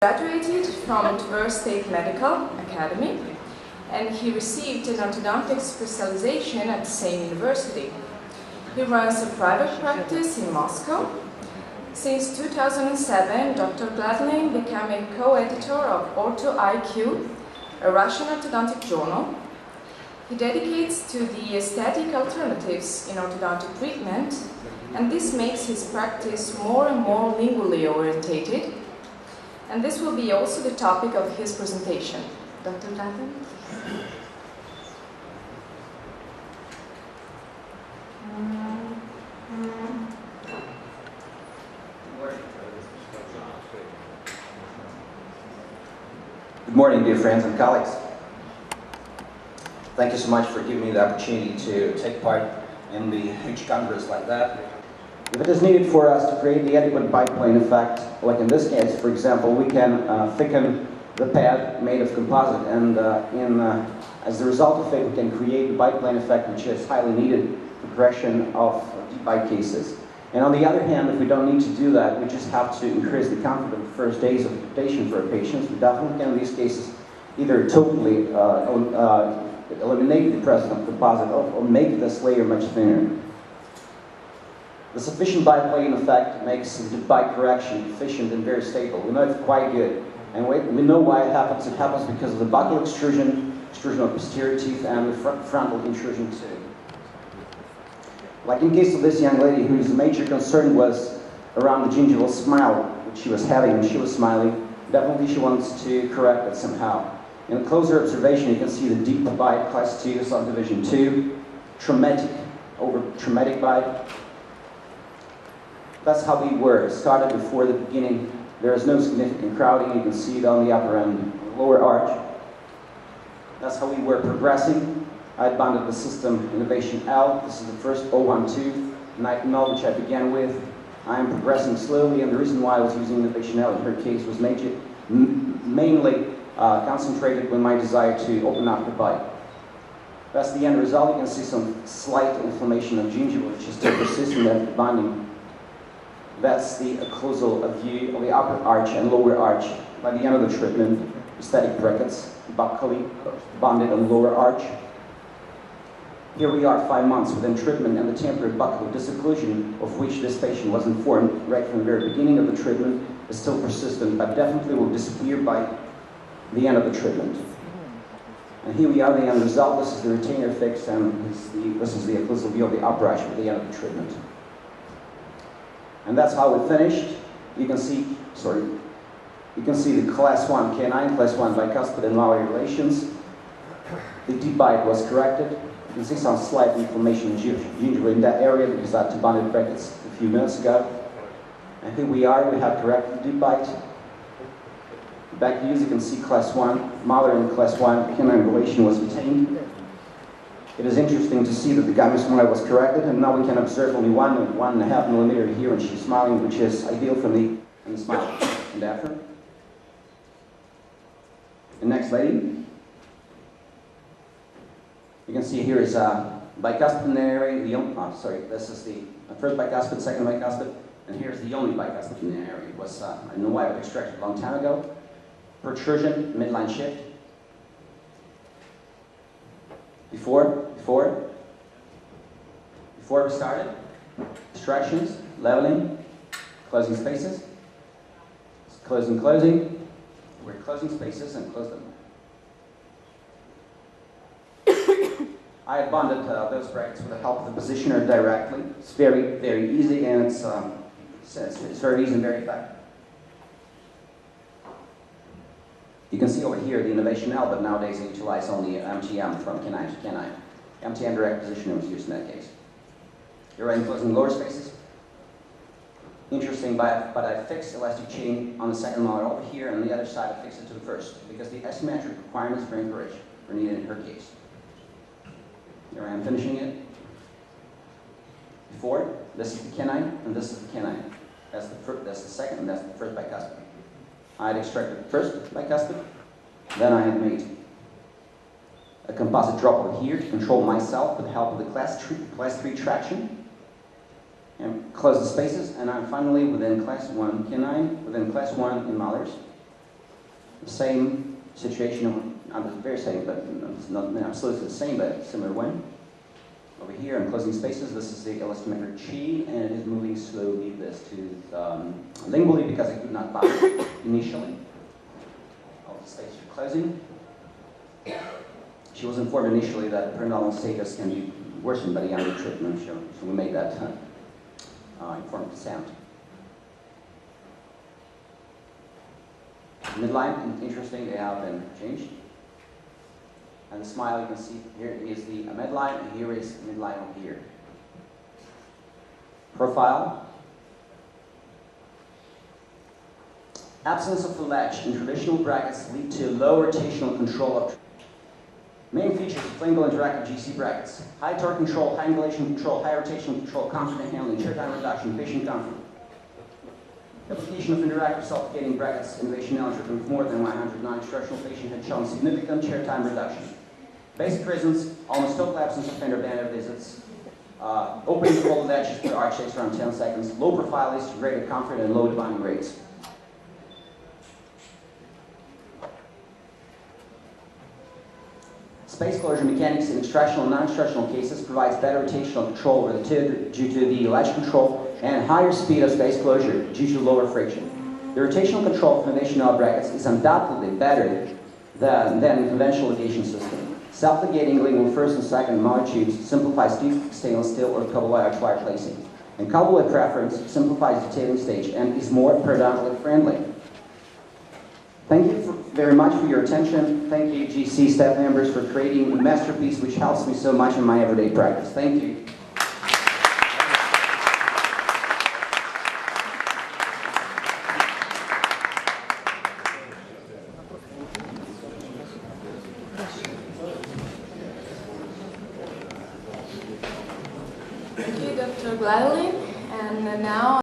Graduated from Tver State Medical Academy, and he received an orthodontic specialization at the same university. He runs a private practice in Moscow. Since 2007, Dr. Gladlin became a co-editor of Ortho IQ, a Russian orthodontic journal. He dedicates to the aesthetic alternatives in orthodontic treatment, and this makes his practice more and more lingually orientated. And this will be also the topic of his presentation. Dr. Gladlin? Good morning, dear friends and colleagues. Thank you so much for giving me the opportunity to take part in the huge congress like that. If it is needed for us to create the adequate biplane effect, like in this case, for example, we can thicken the pad made of composite, and as a result of it, we can create the biplane effect, which is highly needed for correction of deep bite cases. And on the other hand, if we don't need to do that, we just have to increase the comfort of the first days of adaptation for our patients. We definitely can, in these cases, either totally eliminate the presence of composite or make this layer much thinner. The sufficient biplane effect makes the bite correction efficient and very stable. We know it's quite good. And we know why it happens. It happens because of the buccal extrusion of posterior teeth, and the frontal intrusion too. Like in case of this young lady whose major concern was around the gingival smile, which she was having when she was smiling, definitely she wants to correct it somehow. In a closer observation, you can see the deep bite, class 2, subdivision 2, traumatic over traumatic bite. That's how we were. It started before the beginning. There is no significant crowding. You can see it on the upper end, lower arch. That's how we were progressing. I bonded the system Innovation L. This is the first 012 nitinol, which I began with. I am progressing slowly, and the reason why I was using Innovation L in her case was mainly concentrated with my desire to open up the bite. That's the end result. You can see some slight inflammation of gingiva, which is still persistent after bonding. That's the occlusal view of the upper arch and lower arch. By the end of the treatment, aesthetic brackets buccally bonded on lower arch. Here we are 5 months within treatment, and the temporary buccal disocclusion, of which this patient was informed right from the very beginning of the treatment, is still persistent, but definitely will disappear by the end of the treatment. And here we are, the end result. This is the retainer fix, and this is the occlusal view of the upper arch at the end of the treatment. And that's how we finished. You can see the class 1 canine, class 1 bicuspid and molar relations. The deep bite was corrected. You can see some slight inflammation gingiva in that area because I had bonded brackets a few minutes ago. And here we are, we have corrected the deep bite. Back views, you can see class 1 molar and class 1 canine relation was retained. It is interesting to see that the gummus molar was corrected, and now we can observe only 1.5 millimeter here when she's smiling, which is ideal for the smile and after. The next lady. You can see here is bicuspid area. This is the first bicuspid, second bicuspid, and here's the only bicuspid in the area. It was, I don't know why it was extracted a long time ago. Protrusion, midline shift. Before we started, extractions, leveling, closing spaces, closing, we're closing spaces and close them. I had bonded those brackets with the help of the positioner directly. It's very, very easy, and it's very easy and very effective. You can see over here the Innovation L, but nowadays they utilize only MTM from canine to canine. MTM direct positioning was used in that case. Here I'm closing lower spaces. Interesting, but I fixed elastic chain on the second molar over here, and on the other side I fixed it to the first, because the asymmetric requirements for anchorage were needed in her case. Here I am finishing it. Before, this is the canine, and this is the canine. That's the second, and that's the first bicuspid. I had extracted the first bicuspid, then I had made a composite drop over here to control myself with the help of the class 3 traction, and close the spaces, and I'm finally within class 1 canine, within class 1 in molars, Same situation, not the very same, but it's not absolutely the same, but similar one. Over here in closing spaces, this is the elastomer chi, and it is moving slowly this to lingually because it could not bind initially. All the spaces are closing. She was informed initially that perineural status can be worsened by the younger treatment, so we made that informed consent. Midline, interesting, they have been changed. And the smile, you can see here is the midline, and here is midline over here. Profile. Absence of a latch in traditional brackets lead to low rotational control of. Main features of Lingual interactive GC brackets: high torque control, high angulation control, high rotational control, confident handling, chair time reduction, patient comfort. Application of interactive self-gating brackets innovation eligible with more than 100 non-instructional patients had shown significant chair time reduction. Basic reasons: almost total absence of fender bender visits, opening the folded edges per arch takes around 10 seconds, low profile leads to greater comfort and low debinding rates. Space closure mechanics in instructional and non-instructional cases provides better rotational control over the tube due to the latch control and higher speed of space closure due to lower friction. The rotational control of foundational brackets is undoubtedly better than conventional ligation system. Self-ligating lingual first and second molar tubes simplifies deep stainless steel or cobalt arch wire placing. And cobalt preference simplifies detailing stage and is more periodontally friendly. Thank you very much for your attention. Thank you, GC staff members, for creating a masterpiece which helps me so much in my everyday practice. Thank you. Thank you, Dr. Gladwin. And now